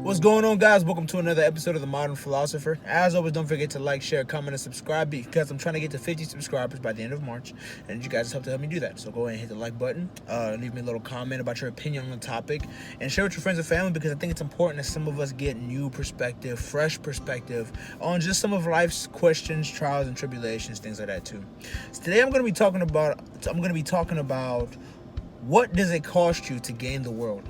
What's going on, guys? Welcome to another episode of The Modern Philosopher. As always, don't forget to like, share, comment, and subscribe because I'm trying to get to 50 subscribers by the end of March, and you guys have to help me do that. So go ahead and hit the like button, leave me a little comment about your opinion on the topic, and share with your friends and family because I think it's important that some of us get new perspective, fresh perspective on just some of life's questions, trials, and tribulations, things like that too. So today I'm going to be talking about what does it cost you to gain the world.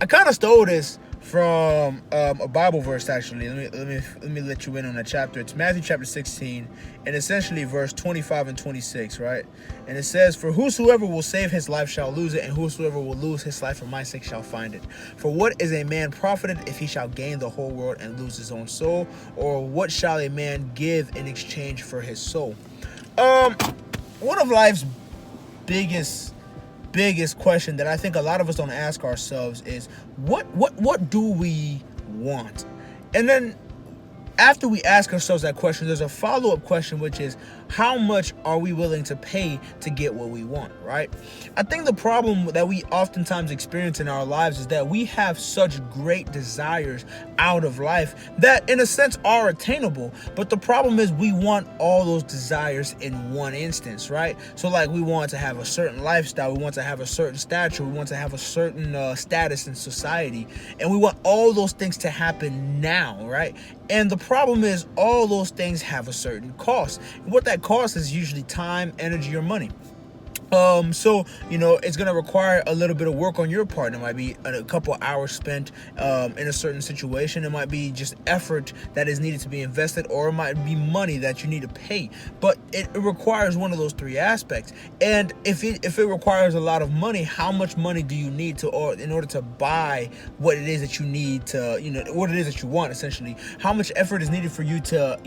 I kind of stole this from a Bible verse, actually. Let me let you in on that chapter. It's Matthew chapter 16, and essentially verse 25 and 26, right? And it says, "For whosoever will save his life shall lose it, and whosoever will lose his life for my sake shall find it. For what is a man profited if he shall gain the whole world and lose his own soul? Or what shall a man give in exchange for his soul?" One of life's biggest question that I think a lot of us don't ask ourselves is what do we want? And then after we ask ourselves that question, there's a follow-up question, which is how much are we willing to pay to get what we want, right? I think the problem that we oftentimes experience in our lives is that we have such great desires out of life that in a sense are attainable, but the problem is we want all those desires in one instance, right? So like we want to have a certain lifestyle, we want to have a certain stature, we want to have a certain status in society, and we want all those things to happen now, right? And the problem is all those things have a certain cost. And what that cost is usually time, energy, or money. So, it's going to require a little bit of work on your part. It might be a couple hours spent in a certain situation. It might be just effort that is needed to be invested, or it might be money that you need to pay. But it requires one of those three aspects. And if it requires a lot of money, how much money do you need in order to buy what it is that you need to, what it is that you want, essentially? How much effort is needed for you to,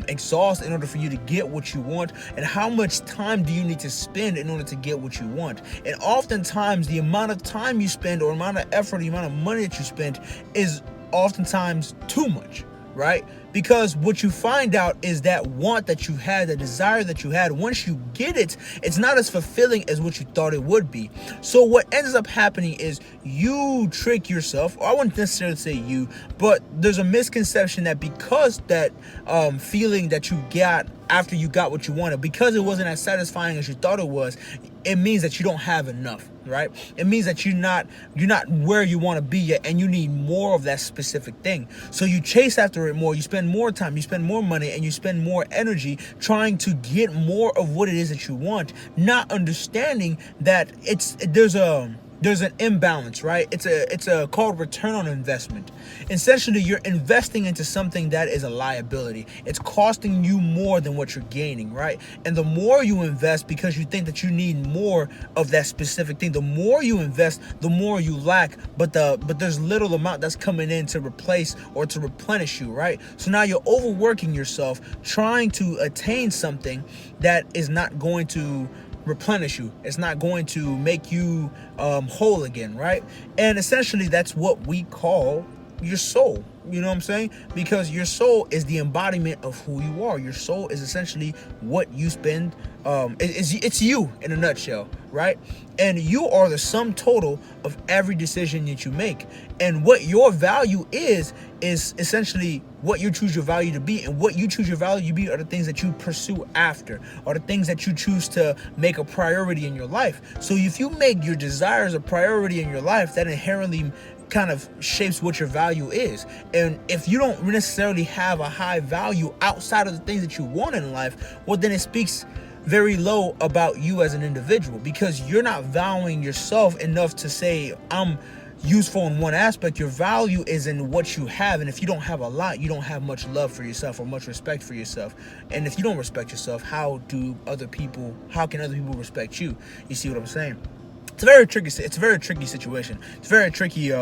exhaust in order for you to get what you want? And how much time do you need to spend in order to get what you want? And oftentimes the amount of time you spend or amount of effort, the amount of money that you spend is oftentimes too much, right? Because what you find out is that want that you had, the desire that you had, once you get it, it's not as fulfilling as what you thought it would be. So what ends up happening is you trick yourself, or I wouldn't necessarily say you, but there's a misconception that because that feeling that you got after you got what you wanted, because it wasn't as satisfying as you thought it was, it means that you don't have enough, right? It means that you're not where you want to be yet, and you need more of that specific thing. So you chase after it more, you spend more time, you spend more money, and you spend more energy trying to get more of what it is that you want, not understanding that there's an imbalance, right? It's a called return on investment. Essentially, you're investing into something that is a liability. It's costing you more than what you're gaining, right? And the more you invest because you think that you need more of that specific thing, the more you invest, the more you lack, but there's little amount that's coming in to replace or to replenish you, right? So now you're overworking yourself trying to attain something that is not going to replenish you. It's not going to make you whole again, right? And essentially that's what we call your soul. You know what I'm saying? Because your soul is the embodiment of who you are. Your soul is essentially what you spend. It's you in a nutshell, right? And you are the sum total of every decision that you make. And what your value is essentially what you choose your value to be. And what you choose your value to be are the things that you pursue after, or the things that you choose to make a priority in your life. So if you make your desires a priority in your life, that inherently kind of shapes what your value is. And if you don't necessarily have a high value outside of the things that you want in life, well, then it speaks very low about you as an individual, because you're not valuing yourself enough to say, I'm useful in one aspect. Your value is in what you have. And if you don't have a lot, you don't have much love for yourself or much respect for yourself. And if you don't respect yourself, how can other people respect you? You see what I'm saying? It's a very tricky situation. It's a very tricky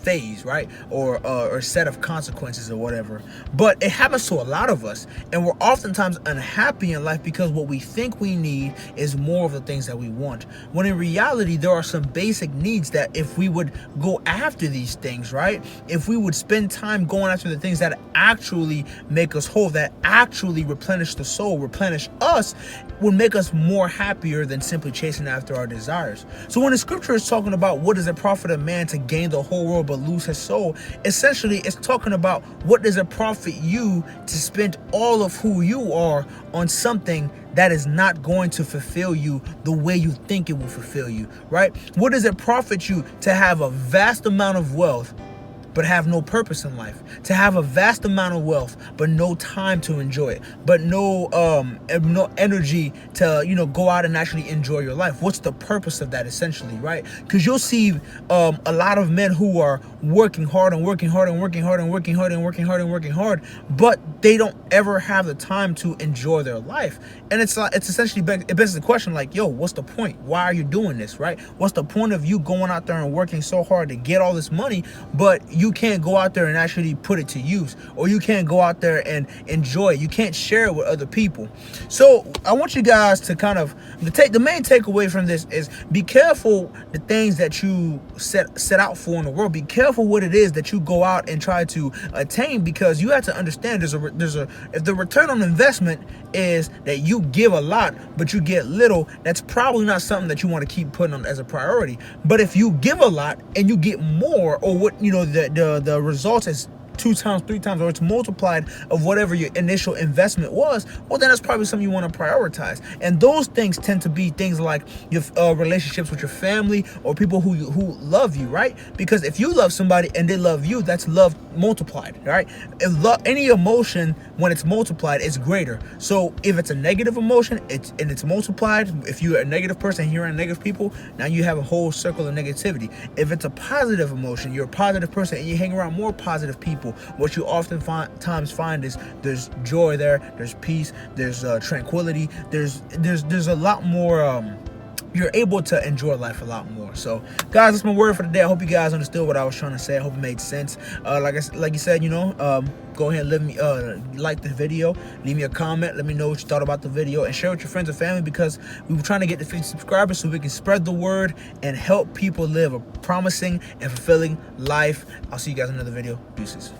phase, right? Or set of consequences or whatever. But it happens to a lot of us, and we're oftentimes unhappy in life because what we think we need is more of the things that we want, when in reality there are some basic needs that if we would go after these things, right, if we would spend time going after the things that actually make us whole, that actually replenish the soul, replenish us, would make us more happier than simply chasing after our desires. So when the scripture is talking about what does it profit a man to gain the whole world but lose his soul, essentially it's talking about what does it profit you to spend all of who you are on something that is not going to fulfill you the way you think it will fulfill you, right? What does it profit you to have a vast amount of wealth but have no purpose in life, to have a vast amount of wealth but no time to enjoy it, but no energy to go out and actually enjoy your life? What's the purpose of that, essentially, right? Because you'll see a lot of men who are working hard and working hard and working hard and working hard and working hard and working hard, but they don't ever have the time to enjoy their life. And it's essentially it begs the question, like, yo, what's the point? Why are you doing this, right? What's the point of you going out there and working so hard to get all this money, but you can't go out there and actually put it to use, or you can't go out there and enjoy it? You can't share it with other people. So I want you guys to kind of, the main takeaway from this is be careful the things that you set out for in the world. Be careful what it is that you go out and try to attain, because you have to understand if the return on investment is that you give a lot but you get little, that's probably not something that you want to keep putting on as a priority. But if you give a lot and you get more, or what the result is 2 times, 3 times, or it's multiplied of whatever your initial investment was, well, then that's probably something you want to prioritize. And those things tend to be things like your relationships with your family or people who love you, right? Because if you love somebody and they love you, that's love multiplied, right? Any emotion, when it's multiplied, is greater. So if it's a negative emotion, it's multiplied. If you're a negative person and you're around negative people, now you have a whole circle of negativity. If it's a positive emotion, you're a positive person and you hang around more positive people, what you oftentimes find is there's joy there, there's peace, there's tranquility, there's a lot more. You're able to enjoy life a lot more. So, guys, that's my word for the day. I hope you guys understood what I was trying to say. I hope it made sense. Like you said, go ahead and leave me like the video, leave me a comment, let me know what you thought about the video, and share with your friends and family, because we were trying to get to 50 subscribers so we can spread the word and help people live a promising and fulfilling life. I'll see you guys in another video. Deuces.